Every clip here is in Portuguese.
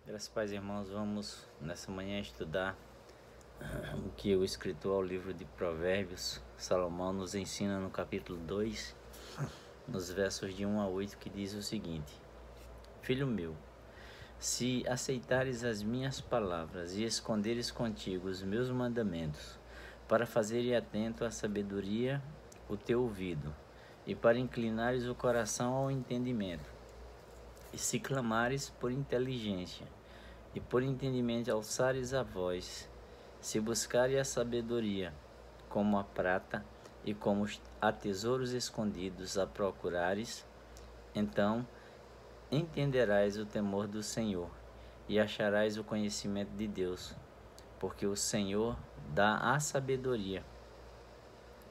Graças a Deus, irmãos, vamos nessa manhã estudar o que o escritor ao livro de Provérbios, Salomão, nos ensina no capítulo 2, nos versos de 1 a 8, que diz o seguinte: Filho meu, se aceitares as minhas palavras e esconderes contigo os meus mandamentos, para fazeres atento à sabedoria o teu ouvido, e para inclinares o coração ao entendimento, e se clamares por inteligência, e por entendimento alçares a voz, se buscares a sabedoria, como a prata, e como a tesouros escondidos a procurares, então entenderás o temor do Senhor, e acharás o conhecimento de Deus, porque o Senhor dá a sabedoria,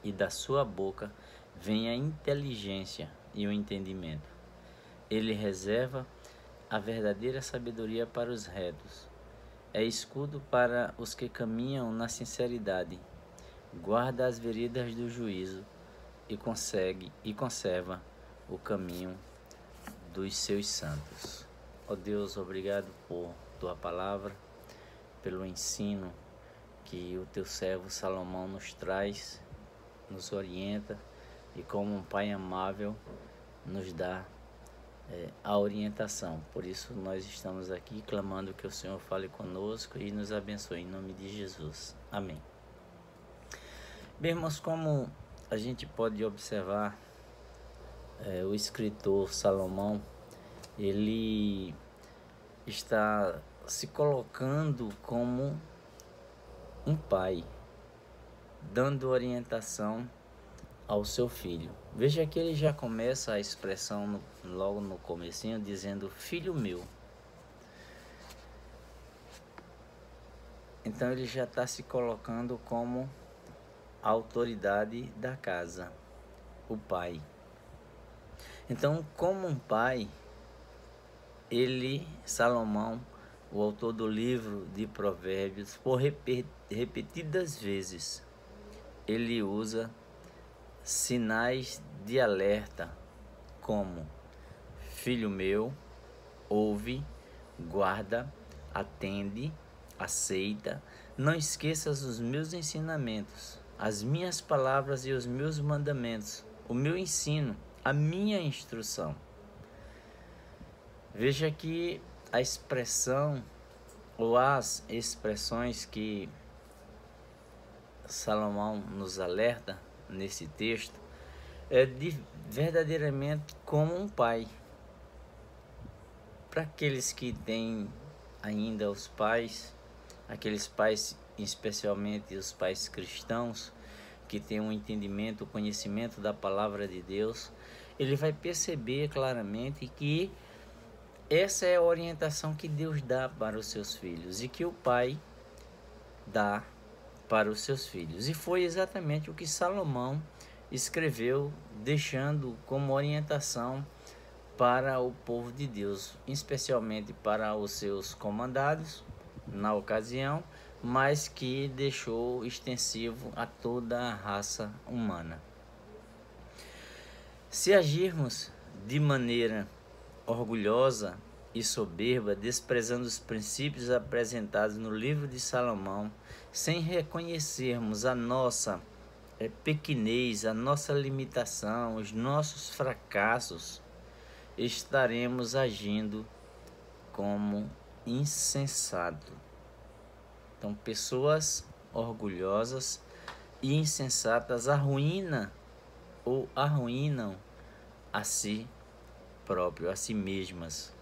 e da sua boca vem a inteligência e o entendimento. Ele reserva a verdadeira sabedoria para os retos. É escudo para os que caminham na sinceridade. Guarda as veredas do juízo e conserva o caminho dos seus santos. Ó Deus, obrigado por tua palavra, pelo ensino que o teu servo Salomão nos traz, nos orienta e, como um pai amável, nos dá a orientação. Por isso nós estamos aqui clamando que o Senhor fale conosco e nos abençoe em nome de Jesus. Amém. Bem, irmãos, como a gente pode observar, o escritor Salomão, ele está se colocando como um pai, dando orientação ao seu filho. Veja que ele já começa a expressão logo no comecinho dizendo filho meu. Então ele já está se colocando como a autoridade da casa, o pai. Então, como um pai, Salomão, o autor do livro de Provérbios, por repetidas vezes, ele usa sinais de alerta como filho meu, ouve, guarda, atende, aceita, não esqueças os meus ensinamentos, as minhas palavras e os meus mandamentos, o meu ensino, a minha instrução. Veja que a expressão ou as expressões que Salomão nos alerta nesse texto é verdadeiramente como um pai. Para aqueles que têm ainda os pais, aqueles pais, especialmente os pais cristãos, que têm um entendimento, o conhecimento da palavra de Deus, ele vai perceber claramente que essa é a orientação que Deus dá para os seus filhos e que o pai dá para os seus filhos. E foi exatamente o que Salomão escreveu, deixando como orientação para o povo de Deus, especialmente para os seus comandados na ocasião, mas que deixou extensivo a toda a raça humana. Se agirmos de maneira orgulhosa e soberba, desprezando os princípios apresentados no livro de Salomão, sem reconhecermos a nossa pequenez, a nossa limitação, os nossos fracassos, estaremos agindo como insensato. Então, pessoas orgulhosas e insensatas arruinam a si próprio, a si mesmas.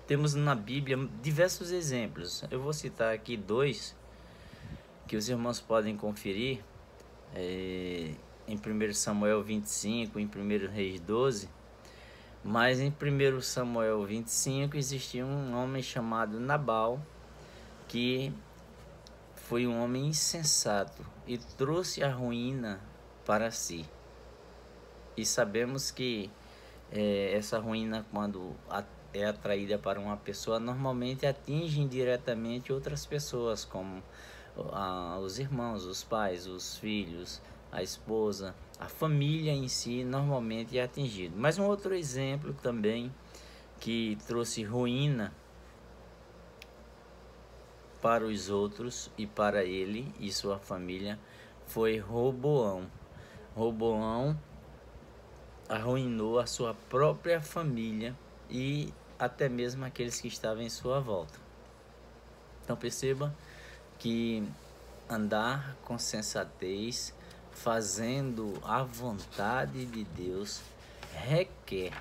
Temos na Bíblia diversos exemplos. Eu vou citar aqui dois que os irmãos podem conferir em 1 Samuel 25, em 1 Reis 12. Mas em 1 Samuel 25 existia um homem chamado Nabal, que foi um homem insensato e trouxe a ruína para si. E sabemos que essa ruína, quando é atraída para uma pessoa, normalmente atinge indiretamente outras pessoas, como os irmãos, os pais, os filhos, a esposa, a família em si normalmente é atingido. Mas um outro exemplo também que trouxe ruína para os outros e para ele e sua família foi Roboão. Roboão arruinou a sua própria família e até mesmo aqueles que estavam em sua volta. Então perceba que andar com sensatez, fazendo a vontade de Deus, requer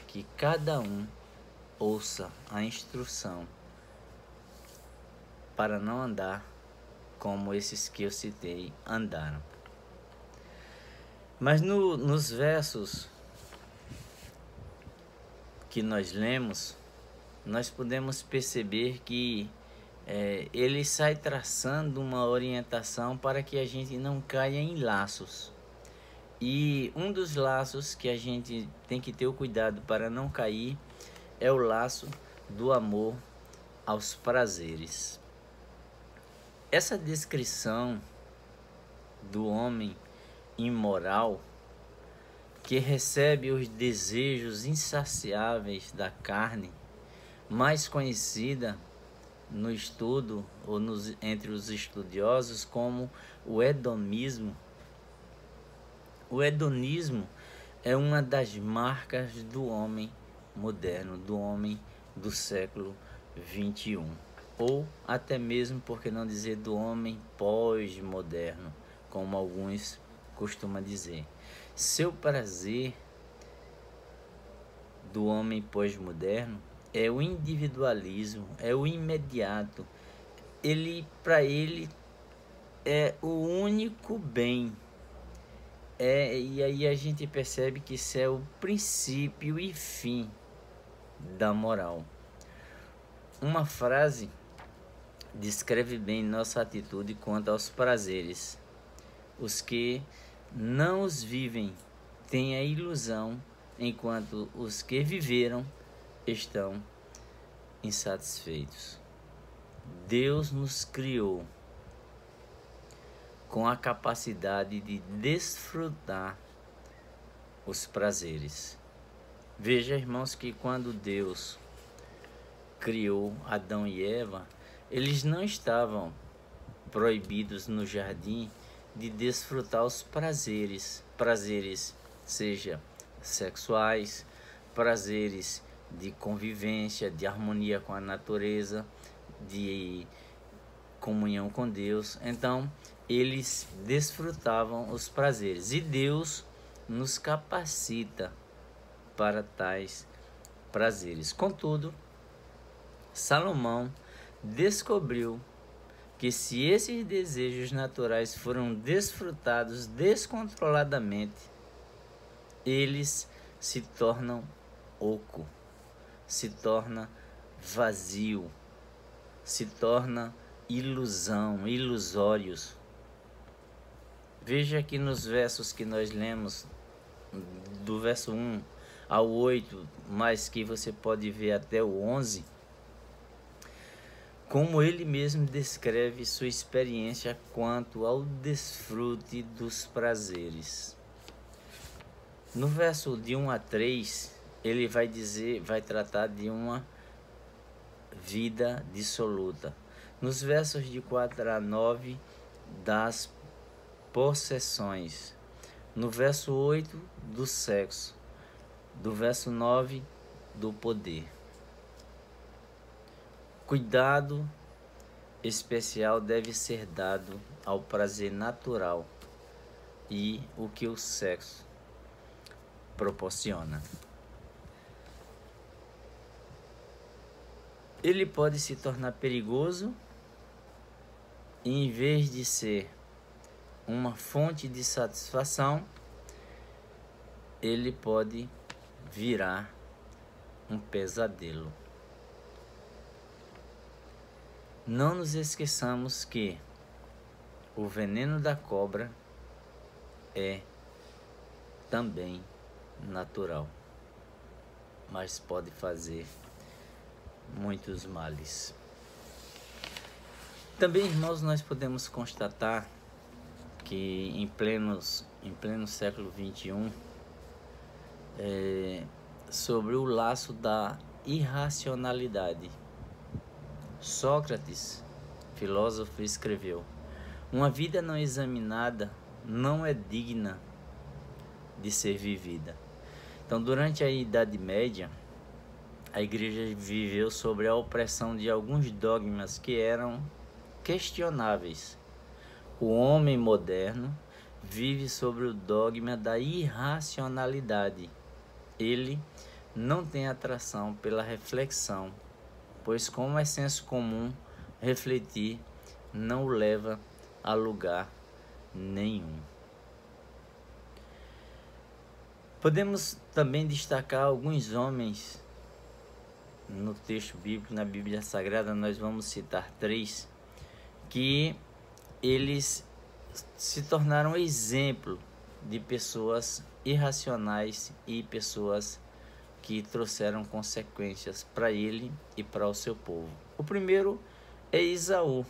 que cada um ouça a instrução para não andar como esses que eu citei andaram. Mas nos versos que nós lemos, nós podemos perceber que ele sai traçando uma orientação para que a gente não caia em laços. E um dos laços que a gente tem que ter o cuidado para não cair é o laço do amor aos prazeres. Essa descrição do homem imoral que recebe os desejos insaciáveis da carne, mais conhecida no estudo ou entre os estudiosos como o hedonismo. O hedonismo é uma das marcas do homem moderno, do homem do século 21, ou até mesmo, por que não dizer, do homem pós-moderno, como alguns costumam dizer. Seu prazer do homem pós-moderno é o individualismo, é o imediato. Para ele é o único bem. E aí a gente percebe que isso é o princípio e fim da moral. Uma frase descreve bem nossa atitude quanto aos prazeres. Os que não os vivem têm a ilusão, enquanto os que viveram estão insatisfeitos. Deus nos criou com a capacidade de desfrutar os prazeres. Veja, irmãos, que quando Deus criou Adão e Eva, eles não estavam proibidos no jardim de desfrutar os prazeres, seja sexuais, prazeres de convivência, de harmonia com a natureza, de comunhão com Deus. Então, eles desfrutavam os prazeres e Deus nos capacita para tais prazeres. Contudo, Salomão descobriu que se esses desejos naturais foram desfrutados descontroladamente, eles se tornam oco, se torna vazio, se torna ilusão, ilusórios. Veja que nos versos que nós lemos, do verso 1 ao 8, mas que você pode ver até o 11, como ele mesmo descreve sua experiência quanto ao desfrute dos prazeres. No verso de 1 a 3, ele vai tratar de uma vida dissoluta. Nos versos de 4 a 9, das possessões. No verso 8, do sexo. Do verso 9, do poder. Cuidado especial deve ser dado ao prazer natural e o que o sexo proporciona. Ele pode se tornar perigoso e, em vez de ser uma fonte de satisfação, ele pode virar um pesadelo. Não nos esqueçamos que o veneno da cobra é também natural, mas pode fazer muitos males. Também, irmãos, nós podemos constatar que em pleno século 21, sobre o laço da irracionalidade, Sócrates filósofo, escreveu: uma vida não examinada não é digna de ser vivida. Então, durante a Idade Média, a igreja viveu sobre a opressão de alguns dogmas que eram questionáveis. O homem moderno vive sobre o dogma da irracionalidade. Ele não tem atração pela reflexão, pois, como é senso comum, refletir não o leva a lugar nenhum. Podemos também destacar alguns homens no texto bíblico, na Bíblia Sagrada. Nós vamos citar 3, que eles se tornaram exemplo de pessoas irracionais e pessoas que trouxeram consequências para ele e para o seu povo. O primeiro é Esaú,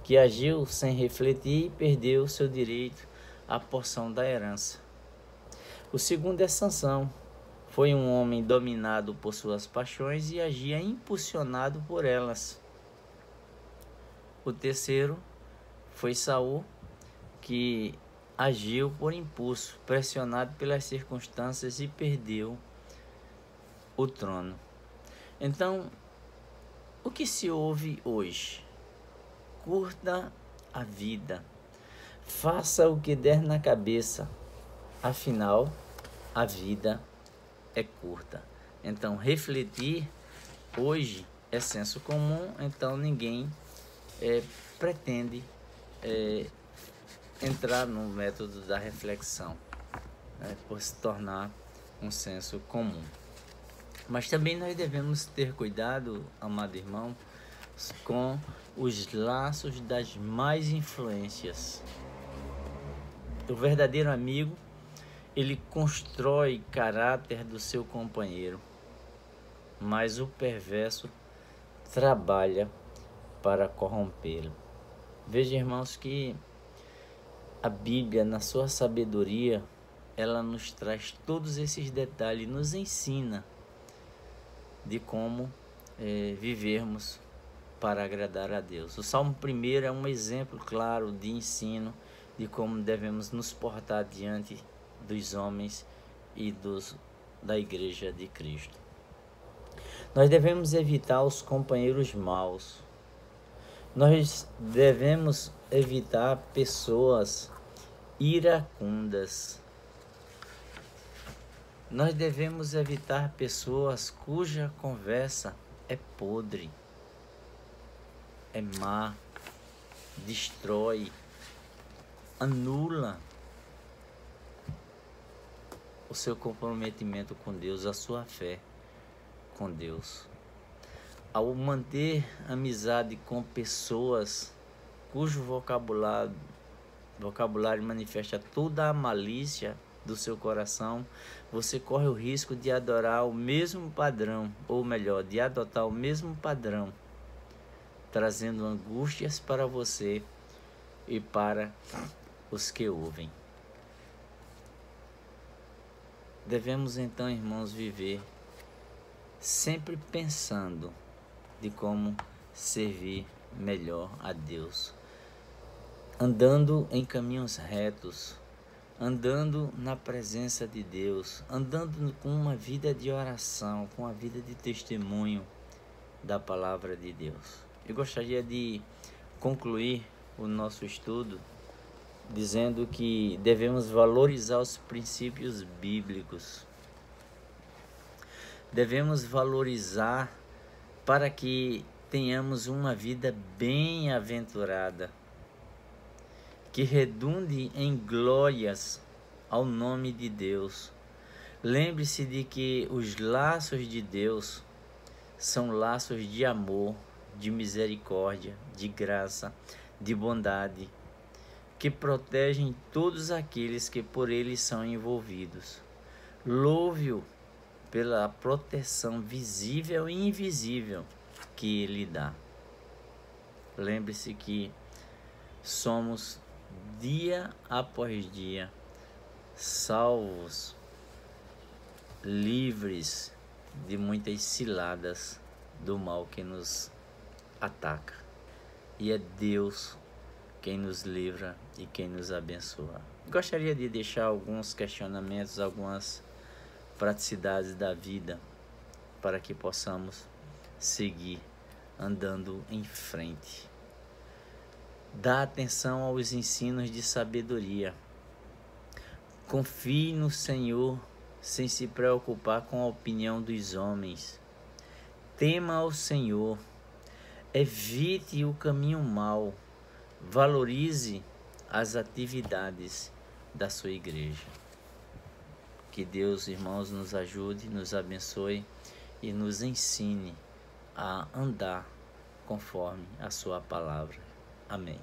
que agiu sem refletir e perdeu seu direito à porção da herança. O segundo é Sansão. Foi um homem dominado por suas paixões e agia impulsionado por elas. O terceiro foi Saul, que agiu por impulso, pressionado pelas circunstâncias, e perdeu o trono. Então, o que se ouve hoje? Curta a vida, faça o que der na cabeça, afinal, a vida é curta. Então, refletir hoje é senso comum, então ninguém pretende entrar no método da reflexão, por se tornar um senso comum. Mas também nós devemos ter cuidado, amado irmão, com os laços das más influências. O verdadeiro amigo, ele constrói caráter do seu companheiro, mas o perverso trabalha para corrompê-lo. Veja, irmãos, que a Bíblia, na sua sabedoria, ela nos traz todos esses detalhes, nos ensina de como vivermos para agradar a Deus. O Salmo 1 é um exemplo claro de ensino de como devemos nos portar diante dos homens e da Igreja de Cristo. Nós devemos evitar os companheiros maus. Nós devemos evitar pessoas iracundas. Nós devemos evitar pessoas cuja conversa é podre, é má, destrói, anula o seu comprometimento com Deus, a sua fé com Deus. Ao manter amizade com pessoas cujo vocabulário manifesta toda a malícia do seu coração, você corre o risco de adorar o mesmo padrão, ou melhor, de adotar o mesmo padrão, trazendo angústias para você e para os que ouvem. Devemos então, irmãos, viver sempre pensando de como servir melhor a Deus, andando em caminhos retos, andando na presença de Deus, andando com uma vida de oração, com uma vida de testemunho da palavra de Deus. Eu gostaria de concluir o nosso estudo dizendo que devemos valorizar os princípios bíblicos. Devemos valorizar para que tenhamos uma vida bem-aventurada, que redunde em glórias ao nome de Deus. Lembre-se de que os laços de Deus são laços de amor, de misericórdia, de graça, de bondade, que protegem todos aqueles que por ele são envolvidos. Louve-o pela proteção visível e invisível que ele dá. Lembre-se que somos dia após dia salvos, livres de muitas ciladas do mal que nos ataca. e é Deus quem nos livra e quem nos abençoa. Gostaria de deixar alguns questionamentos, algumas praticidades da vida para que possamos seguir andando em frente. Dá atenção aos ensinos de sabedoria. Confie no Senhor sem se preocupar com a opinião dos homens. Tema ao Senhor. Evite o caminho mau. Valorize as atividades da sua igreja. Que Deus, irmãos, nos ajude, nos abençoe e nos ensine a andar conforme a sua palavra. Amém.